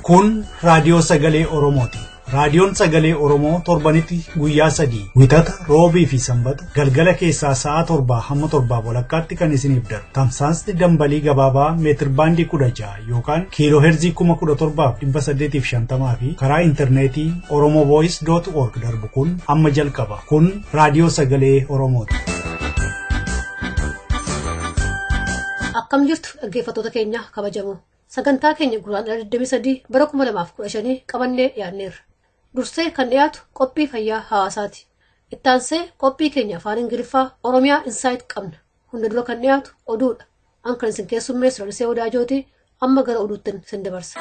Kun raadiyoo sagalee Oromooti. Raadiyoon sagalee Oromoo torbanitti guyyaa 3 wixata roobii fi sanbata galgala keessaa sa'a 7 hamma 7 walakkaatti kan isiniif darbu. Tamsaasni dambalii gabaabaa meetir baandii 16 yookaan kiiloo heerzii 17,850 fi karaa intarneetii oromovoice.org darbu kun amma jalqaba. Kun raadiyoo sagalee Oromooti. Akkam jirtu dhaggeeffattoota keenya kabajamoo. Sagantaa keenya guraan 23 bara 2015 qabannee dhiyaanneerra. Dursee kan dhiyaatu qophii fayyaa hawaasaati. Ittaansee qophii keenya afaan Ingiliffaa Oromiyaa Insight qabna. Hunda dura kan dhiyaatu oduudha. Kan isin keessummeessu Lalisee Odaajooti. Amma gara oduutti isin dabarsa.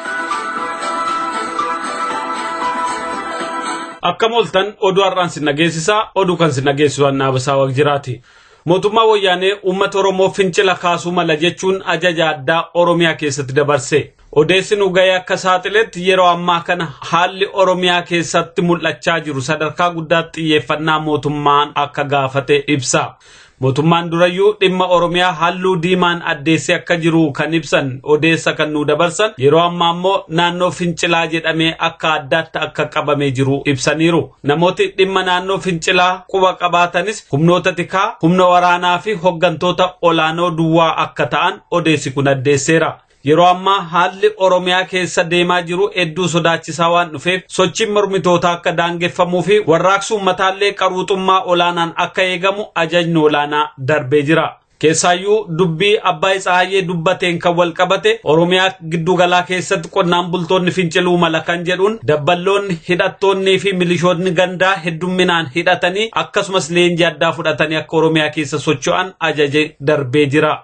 Akkam ooltan oduu har'aan sin nageessisaa. Oduu kan sin nageessisu Annaabasaa Waqjiraati. Mootummaa wayyaanee uummata Oromoo fincila kaasuu mala jechuun ajaja addaa Oromiyaa keessatti dabarse. Odeessi nu ga'ee akka saaxiletti yeroo ammaa kana haalli Oromiyaa keessatti mul'achaa jiru sadarkaa guddaatti xiyyeeffannaa mootummaan akka gaafate ibsa. Mootummaan durayyuu dhimma Oromiyaa halluu diimaan addeessee akka jiru kan ibsan odeessa kan nu dabarsan yeroo ammaa immoo naannoo fincilaa jedhamee akka addaatti akka qabamee jiru ibsaniiru. Namooti dhimma naannoo fincilaa quba qabaatanis humnoota tikaa, humna waraanaa fi hoggantoota olaanoo duwwaa akka ta'an odeessi kun addeesseera. Yeroo ammaa haalli Oromiyaa keessa deemaa jiru hedduu sodaachisaa waan dhufeef sochiin mormitootaa akka daangeffamuu fi warraaqsi uummataallee qaruuxummaa olaanaan akka eegamu ajajni olaanaa darbee jira. Keessaayyuu dubbii Abbaa Tsaayyee dubbateen kan wal qabate Oromiyaa giddugalaa keessatti qonnaan bultoonni finciluu mala kan jedhuun dabballoonni hidhattoonnii fi milishoonni gandaa heddumminaan hidhatanii akkasumas leenjii addaa fudhatanii akka Oromiyaa keessa socho'an ajaje darbee jira.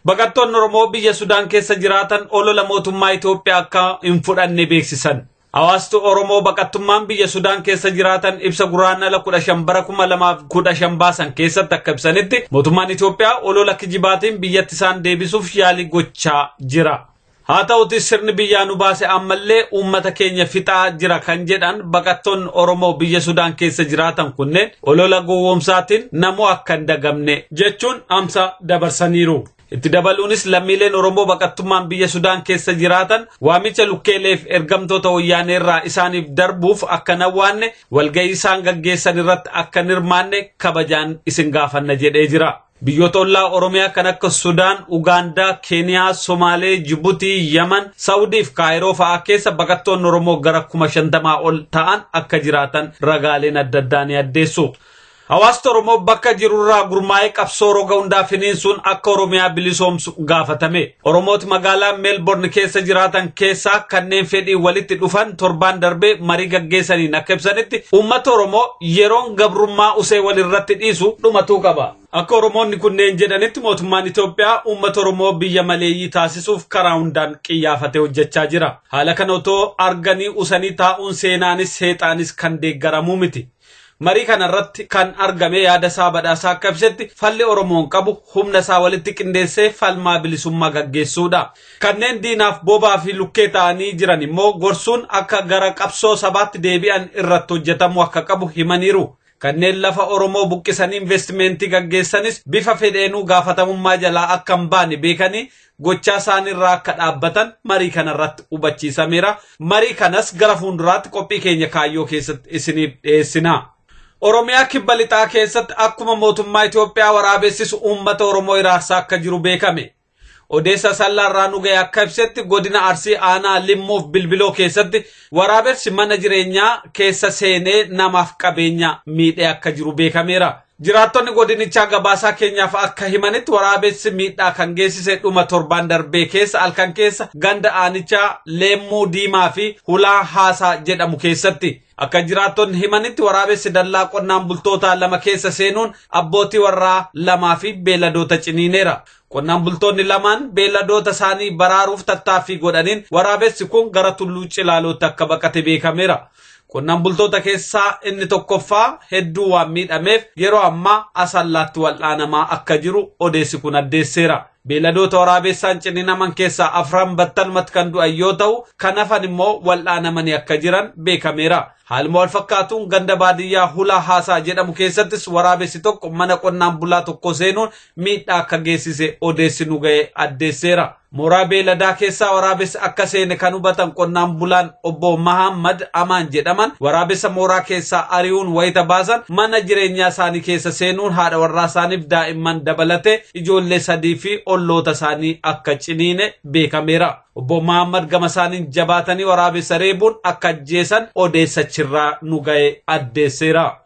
Baqattoonni Oromoo biyya Sudaan keessa jiraatan olola mootummaa Itoophiyaa akka hin fudhanne beeksisan. Hawaasni Oromoo baqattummaan biyya Sudaan keessa jiraatan ibsa guraandhala 15 bara 2015 baasan keessatti akka ibsanitti mootummaan Itoophiyaa olola kijibaatiin biyyatti isaan deebisuuf yaalii gochaa jira. Haa ta'uutis sirni biyyaa nu baase ammallee uummata keenya fixaa jira kan jedhan baqattoonni Oromoo biyya Sudaan keessa jiraatan kunneen olola gowwoomsaatiin namoo akka hin dagamne jechuun amsa dabarsaniiru. Itti dabaluunis lammiileen Oromoo baqattummaan biyya Sudaan keessa jiraatan waamicha lukkeeleef ergamtoota wayyaanee irraa isaaniif darbuuf akka nawwaanne walga'ii isaan gaggeessan irratti akka hirmaanne kabajaan isin gaafanna jedhee jira. Biyyoota ollaa Oromiyaa kan akka Sudaan, Ugaandaa, Keeniyaa, Somaalee, Jibuutii, Yaman, Saawudii fi Kaayiroo fa'aa keessa baqattoonni Oromoo gara 50,000 ol ta'an akka jiraatan ragaaleen adda addaa ni addeessu. Hawaasni Oromoo bakka jirurraa gurmaa'ee qabsoo roga hundaa finiinsuun akka Oromiyaa bilisoomsu gaafatame. Oromooti magaalaa Meelborn keessa jiraatan keessaa kanneen fedhii walitti dhufan torbaan darbee marii gaggeessaniin akka ibsanitti uummata Oromoo yeroon gabrummaa usee walirratti dhiisu dhumatuu qaba. Akka Oromoonni kunneen jedhanitti mootummaan Itoophiyaa uummata Oromoo biyya maleeyyii taasisuuf karaa hundaan qiyyaafatee hojjechaa jira. Haala kana otoo arganii usanii taa'uun seenaanis seexaanis kan deeggaramuu miti. Marii kanarratti kan argame yaada isaa badhaasaa akka ibsetti falli Oromoon qabu humna isaa walitti qindeessee falmaa bilisummaa gaggeessuudha. Kanneen diinaaf bobaa fi lukkee ta'anii jiran immoo gorsuun akka gara qabsoo sabaatti deebi'an irratti hojjetamu akka qabu himaniiru. Kanneen lafa Oromoo buqqisanii investimentii gaggeessanis bifa fedheenuu gaafatamummaa jalaa akka hin baane beekanii gochaa isaaniirraa akka dhaabbatan marii kanarratti hubachiisameera. Marii kanas gara fuulduraatti qophii keenya kaayyoo keessatti isiniif dhiyeessina. Oromiyaa kibba lixaa keessatti akkuma mootummaa Itoophiyaa waraabessisu uummata Oromoo iraarsaa akka jiru beekame. Odeessa sallaarraa nu ga'e akka ibsetti godina Arsii aanaa Limmoof Bilbiloo keessatti waraabessi mana jireenyaa keessa seenee namaaf qabeenya miidhee akka jiru beekameera. Jiraattonni godinichaa gabaasaa keenyaaf akka himanitti waraabessi miidhaa kan geessise dhuma torbaan darbee keessa halkan keessa ganda aanichaa Leemmuu Diimaa fi Hulaa Haasaa jedhamu keessatti. Akka jiraattonni himanitti waraabessi dallaa qonnaan bultootaa lama keessa seenuun abbootii warraa lamaa fi beelladoota ciniineera. Qonnaan bultoonni lamaan beelladoota isaanii baraaruuf tattaaffii godhaniin waraabessi kun gara tulluu Cilaalootti akka baqate beekameera. Qonnaan bultoota keessaa inni tokkoffaa hedduu waan miidhameef yeroo ammaa asallaatti wal'aanamaa akka jiru odeessi kun addeesseera. beeladoota waraabessaan cininaman keessaa 4 battalumatti kan du'an yoo ta'u kan hafan immoo wal'aanamanii akka jiran beekameera. Haaluma wal fakkaatuun ganda baadiyyaa Hulaa Haasaa jedhamu keessattis waraabessi tokko mana qonnaan bulaa tokko seenuun miidhaa akka geessise odeessi nu ga'e addeesseera. Mooraa beeladaa keessaa waraabessi akka seene kan hubatan qonnaan bulaan obbo Mahammad Amaan jedhaman waraabessa mooraa keessaa ari'uun wayita baasan mana jireenyaa isaanii keessa seenuun haadha warraa isaaniif daa'imman dabalatee ijoollee 3 fi olloota isaanii akka ciniine beekameera. Obbo Mahammad gama isaaniin jabaatanii waraabessa reebuun akka ajjeesan odeessachirraa nu ga'e addeesseera.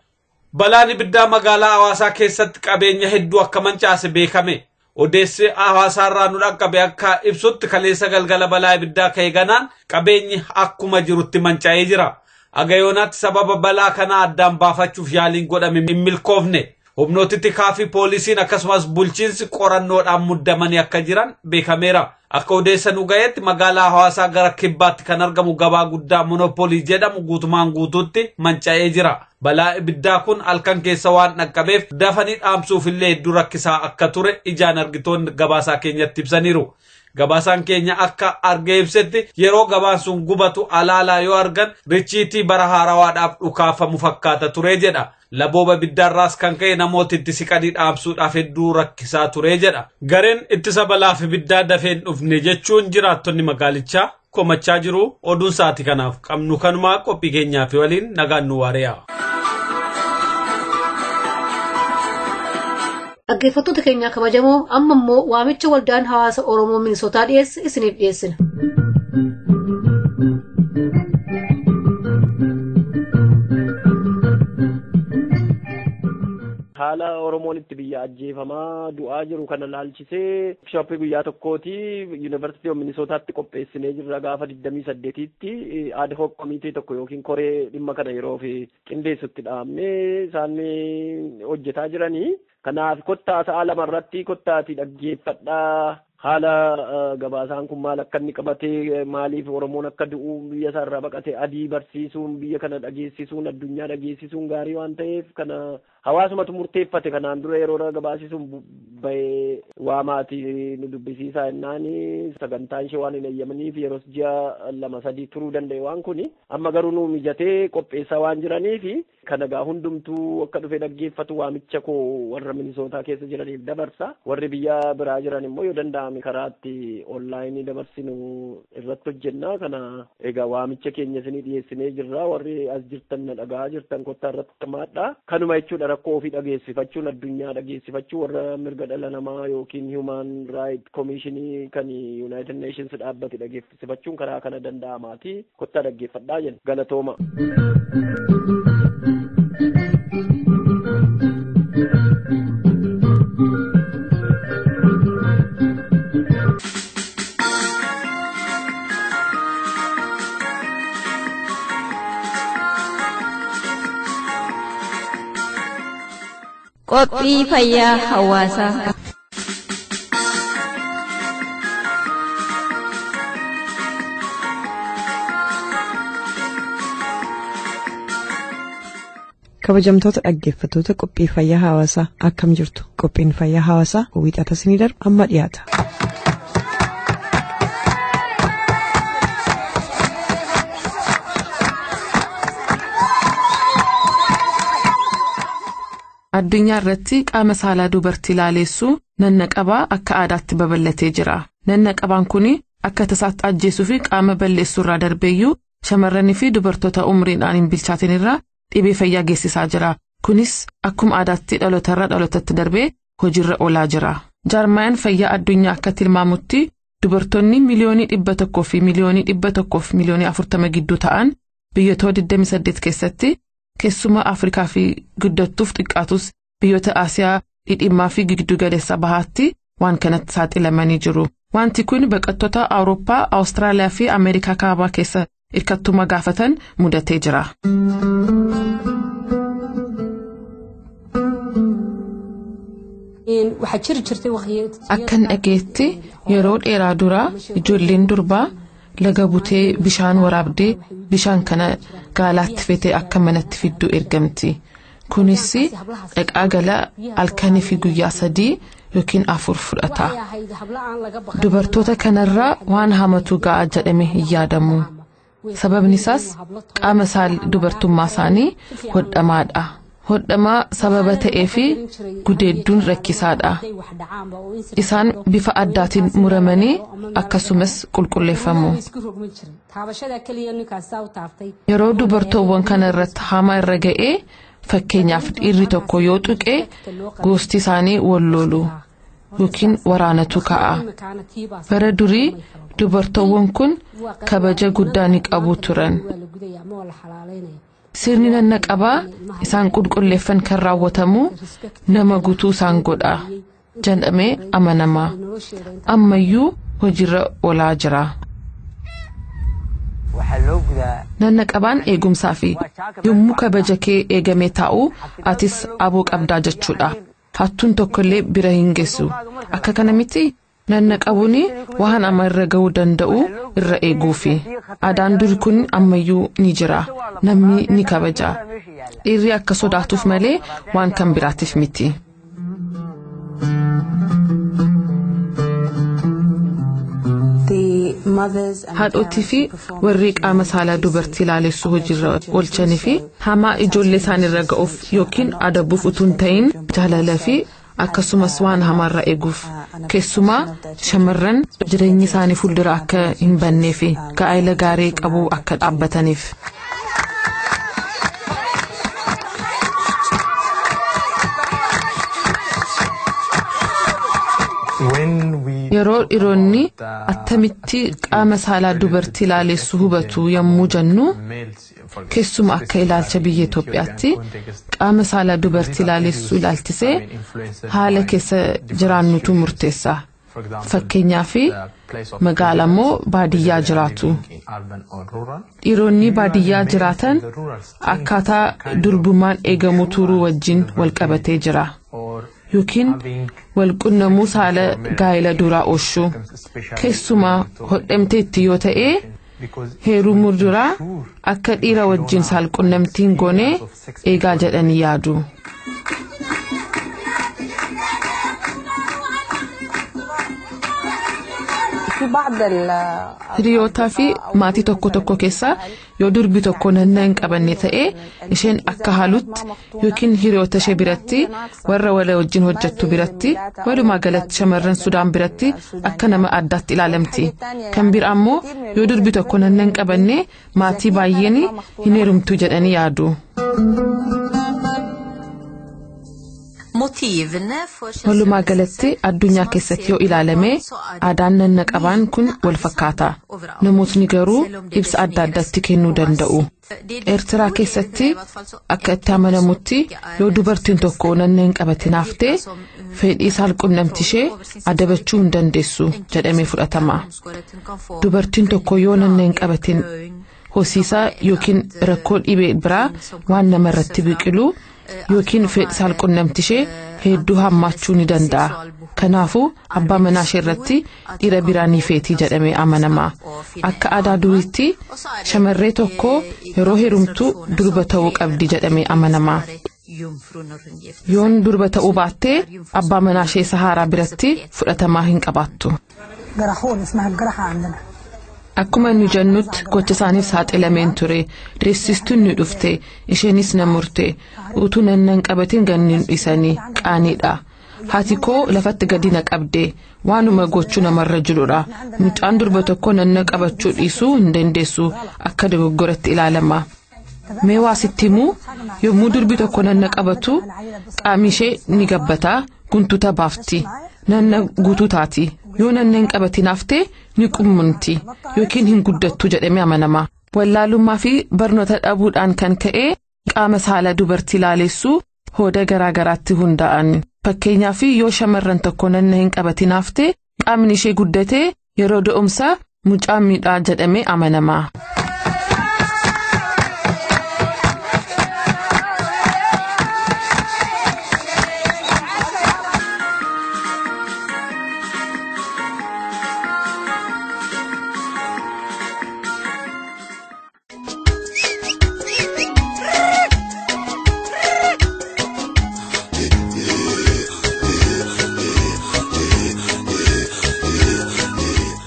Balaan ibiddaa magaalaa Hawaasaa keessatti qabeenya hedduu akka mancaase beekame. Odeessi Hawaasaarraa nu dhaqqabe akka ibsutti kaleessa galgala balaa ibiddaa ka'e ganaan qabeenyi akkuma jirutti manca'ee jira. Agayoonaatti sababa balaa kana addaan baafachuuf yaaliin godhame hin milkoofne. Humnooti tikaa fi poolisiin akkasumas bulchiinsi qorannoodhaan muddamanii akka jiran beekameera. Akka odeessa nu ga'etti magaalaa Hawaasaa gara kibbaatti kan argamu gabaa guddaa Monopoolii jedhamu guutumaan guutuutti manca'ee jira. Balaa ibiddaa kun halkan keessa waan dhaqqabeef dafanii dhaamsuuf illee hedduu rakkisaa akka ture ijaan argitoonni gabaasaa keenyatti ibsaniiru. Gabaasaan keenya akka argee ibsetti yeroo gabaan sun gubatu alaalaa yoo argan richiitii bara haarawaadhaaf dhukaafamu fakkaata ture jedha. Labooba ibiddaarraas kan ka'e namooti itti siqanii dhaamsuudhaaf hedduu rakkisaa ture jedha. Gareen ittisa balaaf ibiddaa dafeen dhufne jechuun jiraattonni magaalichaa komachaa jiru. Oduun sa'aatii kanaaf qabnu kanumaa qophii keenyaa fi waliin nagaan nu waari'a. Dhaggeeffattoota keenya kabajamoo amma immoo waamicha waldaan hawaasa Oromoo Minisootaa dhiyeesse isiniif dhiyeessina. Haala Oromoon itti biyya ajjeefamaa du'aa jiru kana laalchisee shooppii guyyaa tokkooti Yuunivarsiitii Minisootaatti qopheessinee jirra gaafa 28tti ad hoc komitee tokko yookiin koree dhimma kana yeroo fi qindeessutti dhaabnee isaan hojjetaa jiranii. Kanaaf kottaa sa'a lamarratti kottaati dhaggeeffadhaa haala gabaasaan kun maal akka inni qabatee maaliif Oromoon akka du'u biyya isaarraa baqatee adii barsiisuun biyya kana dhageessisuun addunyaa dhageessisuun gaarii waan ta'eef kana hawaasumatu murteeffate kanaan dura yeroo gabaasisuun bahee waamaatii nu dubbisiisaa jennaani sagantaan ishee waan hin eeyyamaniif yeroo ji'a 2-3 turuu danda'e waan kuni amma garuu nu mijatee qopheessaa waan jiraniif kana gaa hundumtuu akka dhufee dhaggeeffatu waamicha koo warra Minisootaa keessa jiraniif dabarsa warri biyya biraa jiran immoo yoo danda'ame karaatti onlaayinii dabarsinu irratti hojjenna kana egaa waamicha keenya isinii dhiyeessinee jirra warri as jirtan na dhagaa jirtan kottaa irratti hirmaadha kanuma jechuudha rakkoo ofii dhageessifachuun addunyaa dhageessifachuu warra mirga dhala namaa yookiin Human Rights Commission kan United Nations dhaabbate dhageessifachuun karaa kana danda'amaati kottaa dhaggeeffadhaa jenna galatooma. Qophii fayyaa hawaasaa. Kabajamtoota dhaggeeffattoota qophii fayyaa hawaasaa akkam jirtu qophiin fayyaa hawaasaa wiixata isinii darbu amma dhiyaata. Addunyaa irratti qaama saalaa dubartii ilaaleessuu nannaqabaa akka aadaatti babal'atee jira. Nannaqabaan kun akka tasaatti ajjeesuu fi qaama balleessuu irraa darbeeyyuu shamarranii fi dubartoota umriidhaan hin bilchaatin irraa dhibee fayyaa geessisaa jira. Kunis akkuma aadaatti dhalootarraa dhalootatti darbee hojiirra oolaa jira. Jaarmayaan fayyaa addunyaa akka tilmaamutti dubartoonni miliyoonii 100 fi miliyoonii 140 gidduu ta'an biyyoota 28 keessatti keessumaa Afrikaa fi guddattuuf xiqqaatus biyyoota Asiyaa dhidhimmaa fi giddu galeessa bahaatti waan kanatti saaxilamanii jiru. Wanti kun baqattoota Awurooppaa, Awustiraaliyaa fi Ameerikaa kaabaa keessa hirkattummaa gaafatan mudatee jira. Akkan dhageetti yeroo dheeraa dura ijoolleen durbaa laga butee bishaan waraabdee bishaan kana gaalaatti fetee akka manatti fidduu ergamti. Kunis dhaqaa gala halkanii fi guyyaa 3 yookiin afur fudhata. Dubartoota kanarraa waan hamatu ga'a jedhame hin yaadamu. Sababni isaas qaama saal dubartummaa isaanii hodhamaadha. Hodhamaa sababa ta'ee fi gudeedduun rakkisaadha. Isaan bifa addaatiin muramanii akkasumas qulqulleeffamu. Yeroo dubartoowwan kana irratti hamaa irra ga'ee fakkeenyaaf dhiirri tokko yoo tuqee gosti isaanii walloolu yookiin waraanatu ka'a. Bara durii dubartoowwan kun kabaja guddaa ni qabu turan. Sirni nannaqabaa isaan qulqulleeffan kan raawwatamu nama guutuu isaan godha jedhamee amanama. Ammayyuu hojiirra oolaa jira. Nannaqabaan eegumsaa fi yommuu kabaja kee eegamee taa'u atis aboo qabdaa jechuudha. Hattuun tokkollee bira hin geessu. Akka kana miti nannaqabuun waan amma irra ga'uu danda'u irra eeguufi. Aadaan duri kun ammayyuu ni jira. Namni ni kabaja. Dhiirri akka sodaatuuf malee waan kan biraatiif miti. Haadhotii fi warri qaama saalaa dubartii ilaalessu hojiirra oolchanii fi hamaa ijoollee isaaniirra ga'uuf yookiin adabuuf utuu hin ta'in jaalala fi akkasumas waan hamaarra eeguuf keessumaa shamarran jireenyi isaanii fuuldura akka hin bannee fi gaa'ela gaarii qabu akka dhaabbataniif. Yeroo dhiironni attamitti qaama saalaa dubartii ilaalessu hubatu yommuu jennu keessuma akka ilaalcha biyya Itoophiyaatti qaama saalaa dubartii ilaalessu ilaalchisee haala keessa jiraannutu murteessa. Fakkeenyaaf magaalaa moo baadiyyaa jiraatu. Dhiironni baadiyyaa jiraatan akkaataa durbummaan eegamu turuu wajjin wal qabatee jira. Yookiin walqunnamuu saala gaa'ela duraa oolchuu keessumaa hodhamteetti yoo ta'e heerumuu duraa akka dhiira wajjin saalqunnamtiin goonee eegaa jedhanii yaadu. Hiriyootaa fi maatii tokko tokko keessa yoo durbi tokko nanna hin qabanne ta'e isheen akka haalutti yookiin hiriyoota ishee biratti warra wala wajjin hojjettu biratti walumaa galatti shamarran Sudaan biratti akka nama addaatti ilaalamti. Kan biraa ammoo yoo durbi tokko nanna hin qabanne maatii baay'een hin heerumtu jedhanii yaadu. Walumaa galatti addunyaa keessatti yoo ilaalame aadaan nannaqabaan kun wal fakkaata. Namootni garuu ibsa adda addaatti kennuu danda'u. Eertiraa keessatti akka itti amanamutti yoo dubartiin tokko nanna hin qabatin haftee fedhii saalqunnamtii ishee adabachuu hin dandeessu jedhamee fudhatama. Dubartiin tokko yoo nanna hin qabatin hosiisaa yookiin rakkoo dhibee biraa waan namarratti biqilu yookiin fedhii saalqunnamtii ishee hedduu hammaachuu ni danda'a. Kanaafuu abbaa manaa ishee irratti dhiira biraa ni feetii jedhamee amanama. Akka aadaa duriitti shamarree tokko yeroo heerumtu durba ta'uu qabdi jedhamee amanama. Yoon durba ta'uu baattee abbaa manaa ishee sahaaraa biratti fudhatamaa hin qabaattu. Akkuma nu jennutti gocha isaaniif saaxilameen ture. Reessistuun ni dhufte. Isheenis na murte. Utuu nanna hin qabatin ganni dhisanii qaaniidha. Haati koo lafatti gadi na qabde. Waanuma gochuu namarra jirudha. Mucaan durba tokko nanna qabachuu dhiisuu hin dandeessu akka dogoggoratti ilaalama. Mee waa sitti himuu yommuu durbi tokko nanna qabatu qaamni ishee ni gabbata guntuta baafti. Nanna guutuu taati. Yoo nanna hin qabatin haftee ni qummunti yookiin hin guddattu jedhamee amanama. Wallaalummaa fi barnoota dhabuudhaan kan ka'e qaama saalaa dubartii ilaalessu hooda garaa garaatti hundaa'an. Fakkeenyaaf yoo shamarran tokko nanna hin qabatin haftee qaamni ishee guddatee yeroo da'umsaa mucaa miidhaa jedhamee amanama.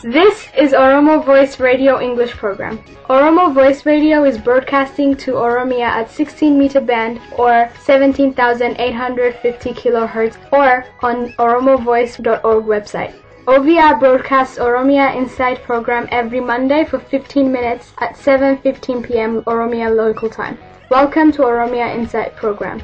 This is Oromo Voice Radio English program. Oromo Voice Radio is broadcasting to Oromia at 16-meter band or 17,850 kilohertz or on oromovoice.org website. OVR broadcasts Oromia Insight program every Monday for 15 minutes at 7:15 p.m. Oromia local time. Welcome to Oromia Insight program.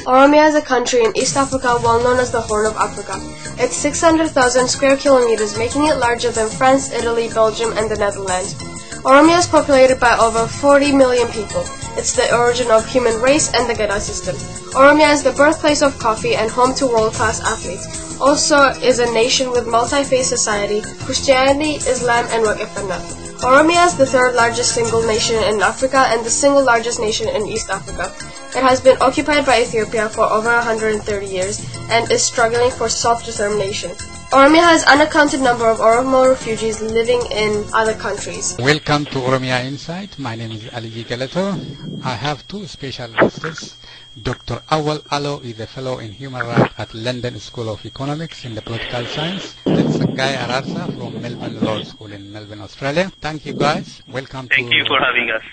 Oromia is a country in East Africa well known as the Horn of Africa. It's 600,000 square kilometers, making it larger than France, Italy, Belgium, and the Netherlands. Oromia is populated by over 40 million people. It's the origin of human race and the Gada system. Oromia is the birthplace of coffee and home to world-class athletes. Also is a nation with multi-faith society, Christianity, Islam, and Waqifana. Oromia is the third largest single nation in Africa and the single largest nation in East Africa. It has been occupied by Ethiopia for over 130 years and is struggling for self-determination. Oromia has an unaccounted number of Oromo refugees living in other countries. Welcome to Oromia Insight. My name is Ali Galato. I have two special guests. Dr. Awal Alo is a fellow in human rights at London School of Economics in the political science. That's Guy Ararsa from Melbourne Law School in Melbourne, Australia. Thank you guys. Welcome. Thank you for having us.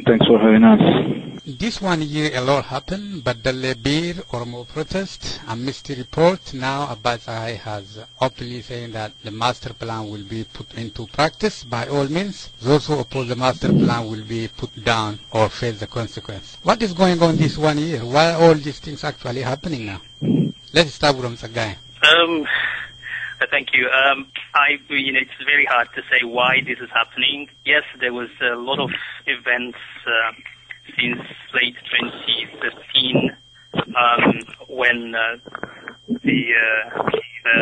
Thanks for having us. This 1 year a lot happened, but the Lebir Oromo protest amnesty report, now Abbas Ahai has openly saying that the master plan will be put into practice by all means. Those who oppose the master plan will be put down or face the consequence. What is going on this 1 year? Why are all these things actually happening now? Let's start with Sagai. Thank you. It's very hard to say why this is happening. Yes, there was a lot of events since late 2015 when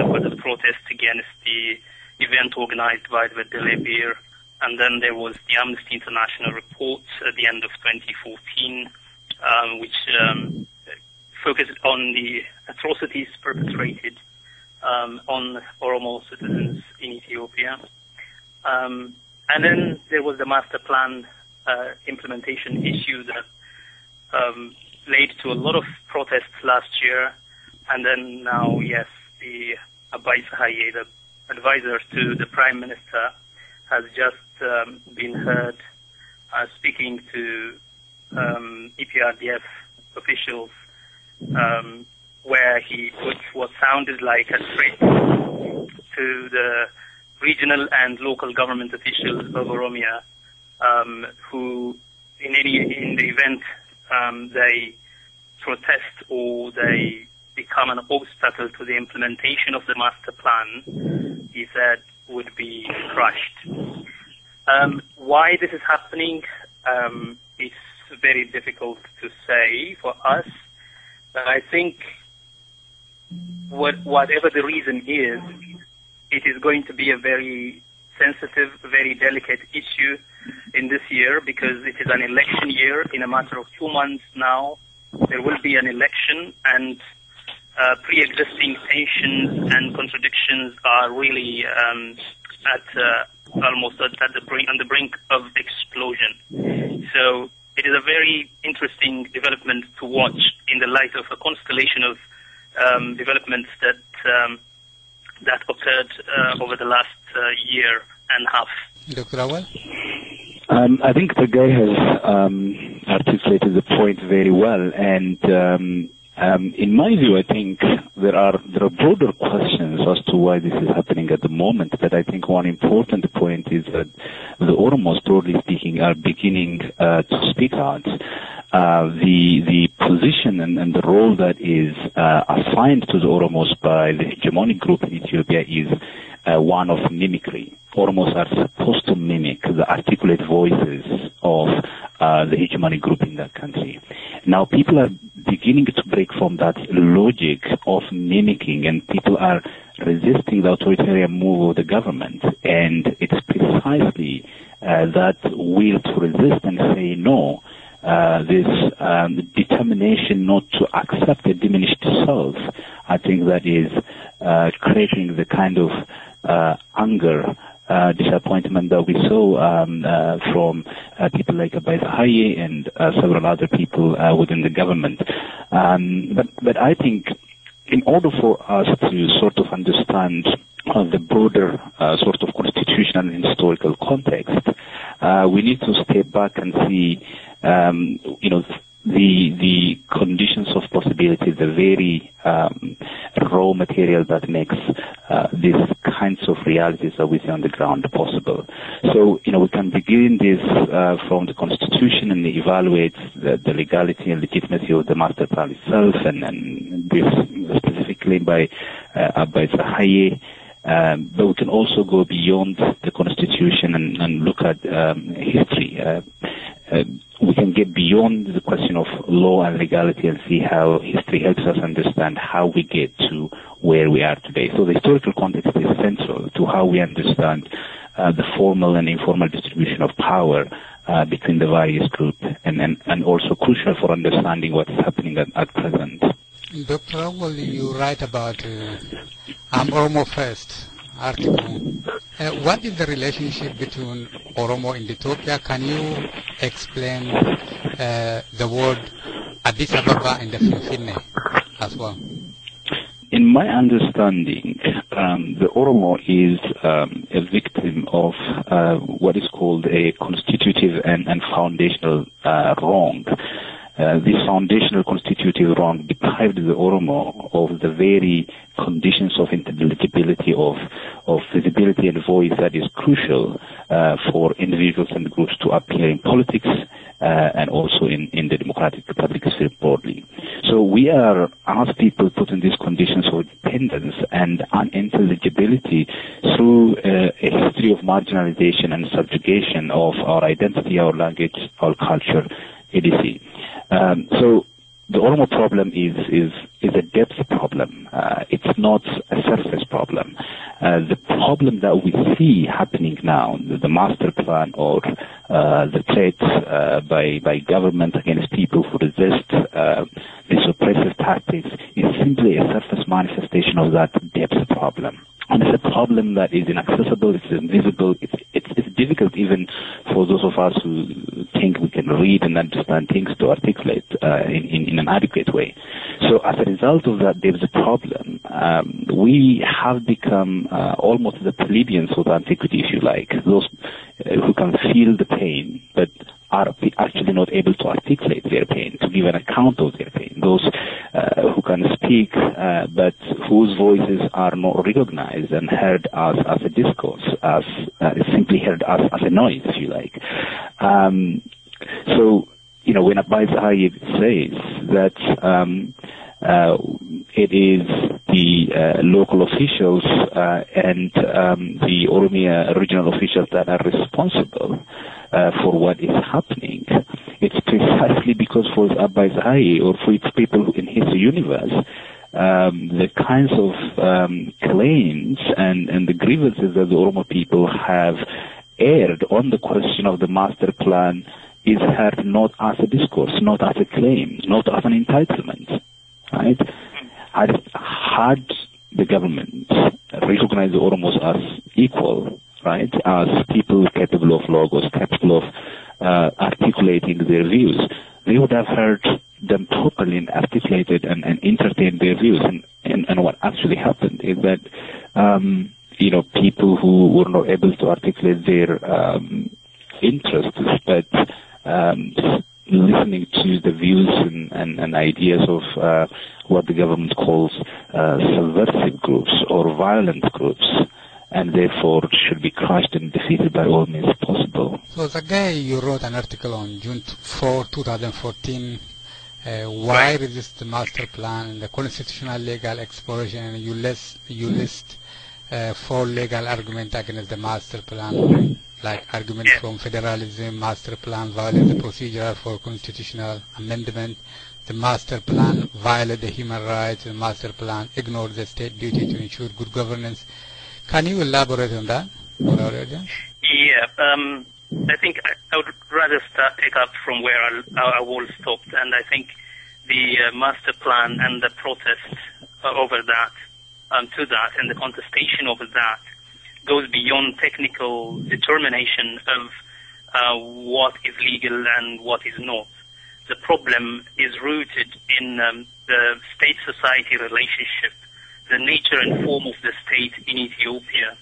was a protest against the event organized by the Delebir, and then there was the Amnesty International report at the end of 2014, which focused on the atrocities perpetrated on Oromo citizens in Ethiopia. And then there was the master plan implementation issue that led to a lot of protests last year. And then now, yes, the Abbas Ahai, the advisor to the Prime Minister, has just been heard speaking to EPRDF officials where he put what sounded like a threat to the regional and local government officials of Oromia, who in the event they protest or they become an obstacle to the implementation of the master plan, he said would be crushed. Why this is happening, it's very difficult to say for us. But I think whatever the reason is, it is going to be a very sensitive, very delicate issue in this year because it is an election year. In a matter of 2 months now, there will be an election, and pre-existing tensions and contradictions are really almost on the brink of explosion. So it is a very interesting development to watch in the light of a constellation of developments that occurred over the last year and a half. Dr. Awal? I think the guy has articulated the point very well, and in my view, I think there are broader questions as to why this is happening at the moment. But I think one important point is that the Oromos, broadly speaking, are beginning to speak out. The position and the role that is assigned to the Oromos by the hegemonic group in Ethiopia is one of mimicry. Oromos are supposed to mimic the articulate voices of the hegemonic group in that country. Now, people are beginning to break from that logic of mimicking, and people are resisting the authoritarian move of the government. And it's precisely that will to resist and say no, this determination not to accept a diminished self, I think that is creating the kind of anger, disappointment that we saw from people like Abbas Ahai and several other people within the government. But I think in order for us to sort of understand the broader sort of constitutional and historical context, we need to step back and see, the conditions of possibility, the very raw material that makes these kinds of realities that we see on the ground possible. So, we can begin this from the Constitution and evaluate the legality and legitimacy of the master plan itself, and this specifically by Zahaye. But we can also go beyond the Constitution and look at history. We can get beyond the question of law and legality and see how history helps us understand how we get to where we are today. So the historical context is central to how we understand the formal and informal distribution of power between the various groups, and also crucial for understanding what is happening at present. Dr. Awal, you write about Oromo First article. What is the relationship between Oromo and Ethiopia? Can you explain the word Addis Ababa and the Finfinne as well? In my understanding, the Oromo is a victim of what is called a constitutive and foundational wrong. This foundational constitutive wrong deprived the Oromo of the very conditions of intelligibility, of visibility and voice that is crucial for individuals and groups to appear in politics and also in the democratic public sphere broadly. So we are, as people, put in these conditions of dependence and unintelligibility through a history of marginalization and subjugation of our identity, our language, our culture, etc. So the Oromo problem is a depth problem. It's not a surface problem. The problem that we see happening now, the master plan or the threats by government against people who resist these oppressive tactics, is simply a surface manifestation of that depth problem. And it's a problem that is inaccessible, it's invisible, it's difficult even for those of us who think we can read and understand things to articulate in an adequate way. So as a result of that, there's a problem. We have become almost the plebeians of antiquity, if you like, those who can feel the pain, but are actually not able to articulate their pain, to give an account of their pain. Those who can speak, but whose voices are not recognized and heard as a discourse, as simply heard as a noise, if you like. So, when Abai Zahaye says that it is the local officials and the Oromia regional officials that are responsible for what is happening, it's precisely because for Abai Zahaye or for its people in his universe, the kinds of claims and the grievances that the Oromo people have aired on the question of the master plan is heard not as a discourse, not as a claim, not as an entitlement, right? Had the government recognized the Oromos as equal, right, as people capable of logos, capable of articulating their views, they would have heard them properly and articulated and entertained their views. And what actually happened is that, people who were not able to articulate their interests, but listening to the views and ideas of what the government calls subversive groups or violent groups, and therefore should be crushed and defeated by all means possible. So Zagai, you wrote an article on June 4, 2014, why resist the master plan, the constitutional legal exploration, and you list 4 legal arguments against the master plan, like argument from federalism, master plan violate the procedure for constitutional amendment, the master plan violate the human rights, the master plan ignore the state duty to ensure good governance. Can you elaborate on that for our audience? Yeah, I think I would rather take up from where I was stopped, and I think the master plan and the protest over that, to that, and the contestation over that goes beyond technical determination of what is legal and what is not. the problem is rooted in the state-society relationship, the nature and form of the state in Ethiopia,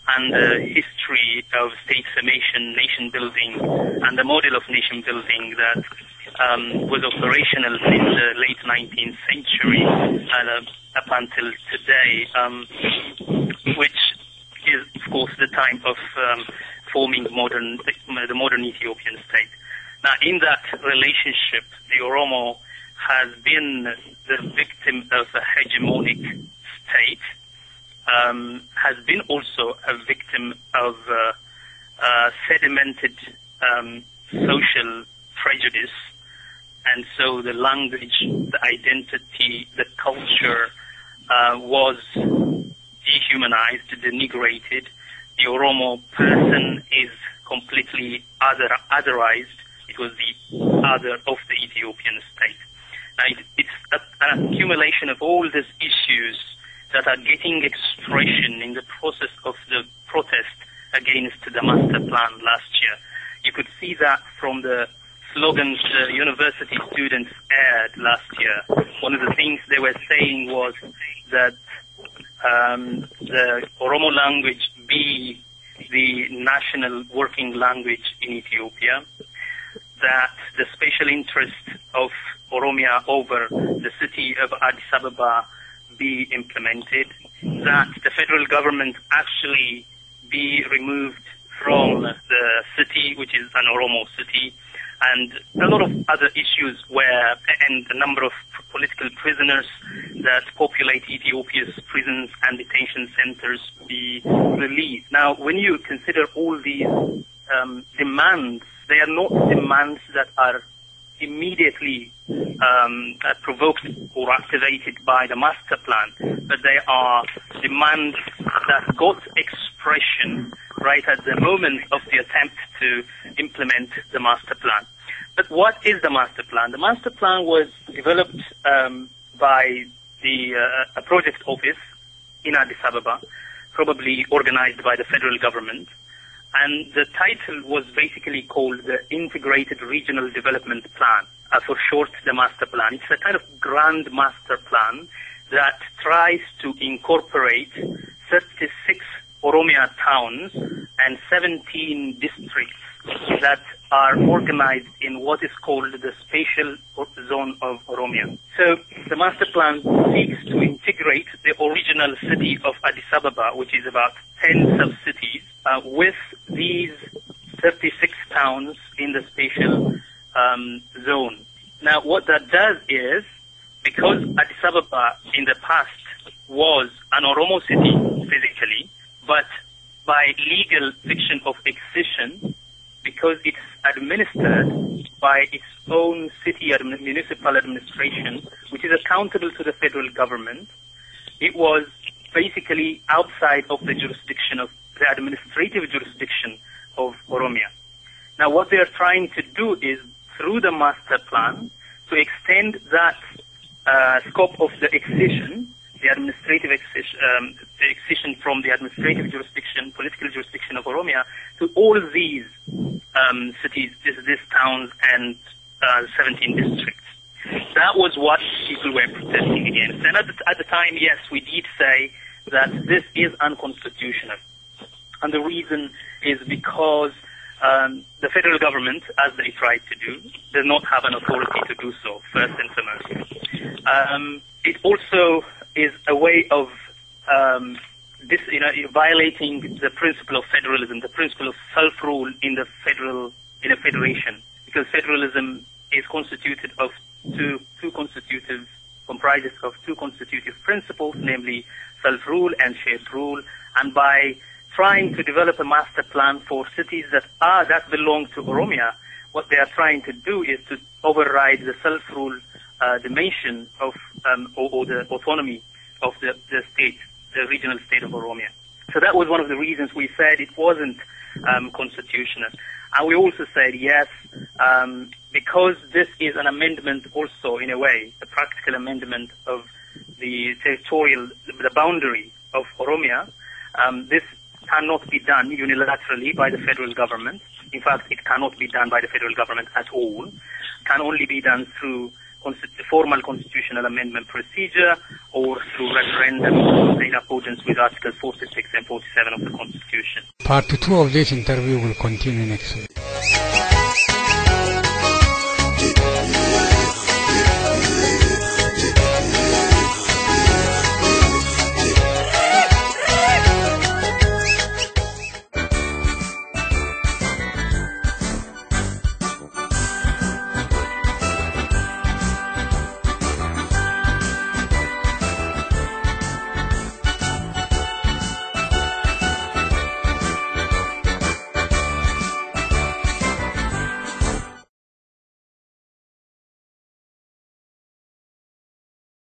and the history of state formation, nation building, and the model of nation building that was operational in the late 19th century up until today, which is, of course, the time of forming the modern Ethiopian state. Now, in that relationship, the Oromo has been the victim of a hegemonic state, has been also a victim of sedimented social prejudice, and so the language, the identity, the culture was dehumanized, denigrated. The Oromo person is completely otherized. It was the other of the Ethiopian state. Now, it's an accumulation of all these issues that are getting expression in the process of the protest against the master plan last year. You could see that from the slogans the university students aired last year. One of the things they were saying was that the Oromo language be the national working language in Ethiopia, that the special interest of Oromia over the city of Addis Ababa be implemented, that the federal government actually be removed from the city, which is an Oromo city, and a lot of other issues and a number of political prisoners that populate Ethiopia's prisons and detention centers be released. Now, when you consider all these demands, they are not demands that are immediately provoked or activated by the master plan, but they are demands that got expression right at the moment of the attempt to implement the master plan. But what is the master plan? The master plan was developed by a project office in Addis Ababa, probably organized by the federal government. And the title was basically called the Integrated Regional Development Plan, for short, the Master Plan. It's a kind of grand master plan that tries to incorporate 36 Oromia towns and 17 districts that are organized in what is called the spatial zone of Oromia. So the master plan seeks to integrate the original city of Addis Ababa, which is about 10 sub-cities, with these 36 towns in the spatial zone. Now, what that does is, because Addis Ababa in the past was an Oromo city physically, but by legal fiction of excision, because it's administered by its own city municipal administration, which is accountable to the federal government, it was basically outside of the jurisdiction of the administrative jurisdiction of Oromia. Now, what they are trying to do is, through the master plan, to extend that scope of the excision, the administrative excision from the administrative jurisdiction, political jurisdiction of Oromia, to all these cities, these towns, and 17 districts. That was what people were protesting against. And at the time, yes, we did say that this is unconstitutional. And the reason is because the federal government, as they tried to do, does not have an authority to do so, first and foremost. It also is a way of violating the principle of federalism, the principle of self-rule in a federation, because federalism is constituted of comprises of two constitutive principles, namely self-rule and shared rule. And by trying to develop a master plan for cities that belong to Oromia, what they are trying to do is to override the self-rule dimension of or the autonomy of the state, the regional state of Oromia. So that was one of the reasons we said it wasn't constitutional. And we also said yes, because this is an amendment also, in a way, a practical amendment of the territorial, the boundary of Oromia. This cannot be done unilaterally by the federal government. In fact, it cannot be done by the federal government at all. can only be done through formal constitutional amendment procedure or through referendum in accordance with Articles 46 and 47 of the Constitution. Part 2 of this interview will continue next week.